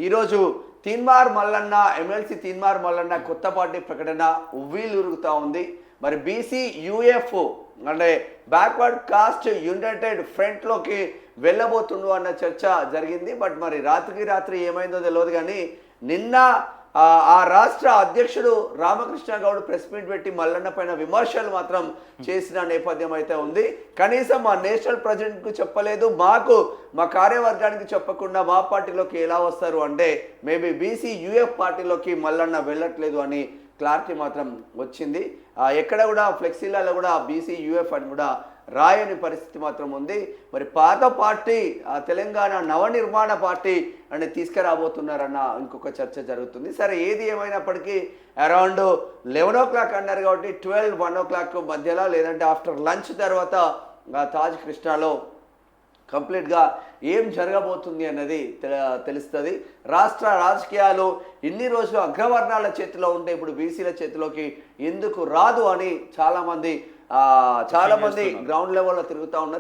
ఈరోజు తీన్మార్ మల్లన్న ఎమ్మెల్సీ తీన్మార్ మల్లన్న కొత్త పార్టీ ప్రకటన ఉవ్విలురుగుతా ఉంది. మరి బీసీ యూఎఫ్ అంటే బ్యాక్వర్డ్ కాస్ట్ యునైటెడ్ ఫ్రంట్లోకి వెళ్ళబోతుండు అన్న చర్చ జరిగింది. బట్ మరి రాత్రికి రాత్రి ఏమైందో తెలియదు కానీ నిన్న ఆ రాష్ట్ర అధ్యక్షుడు రామకృష్ణ గౌడ్ ప్రెస్ మీట్ పెట్టి మల్లన్న పైన విమర్శలు మాత్రం చేసిన నేపథ్యం అయితే ఉంది. కనీసం మా నేషనల్ ప్రెసిడెంట్కు చెప్పలేదు, మా కార్యవర్గానికి చెప్పకుండా మా పార్టీలోకి ఎలా వస్తారు అంటే మేబీ బీసీ యూఎఫ్ పార్టీలోకి మల్లన్న వెళ్ళట్లేదు అని క్లారిటీ మాత్రం వచ్చింది. ఎక్కడ కూడా ఫ్లెక్సీలలో కూడా బీసీ యూఎఫ్ అని కూడా రాయని పరిస్థితి మాత్రం ఉంది. మరి పాత పార్టీ తెలంగాణ నవనిర్మాణ పార్టీ అని తీసుకురాబోతున్నారన్న ఇంకొక చర్చ జరుగుతుంది. సరే ఏది ఏమైనప్పటికీ అరౌండ్ 11 o'clock అన్నారు కాబట్టి 12-1 o'clock మధ్యలో లేదంటే ఆఫ్టర్ లంచ్ తర్వాత తాజ్ కృష్ణాలో కంప్లీట్గా ఏం జరగబోతుంది అన్నది తెలుస్తుంది. రాష్ట్ర రాజకీయాలు ఇన్ని రోజులు అగ్రవర్ణాల చేతిలో ఉంటే ఇప్పుడు బీసీల చేతిలోకి ఎందుకు రాదు అని చాలామంది గ్రౌండ్ లెవెల్లో తిరుగుతూ ఉన్నారు.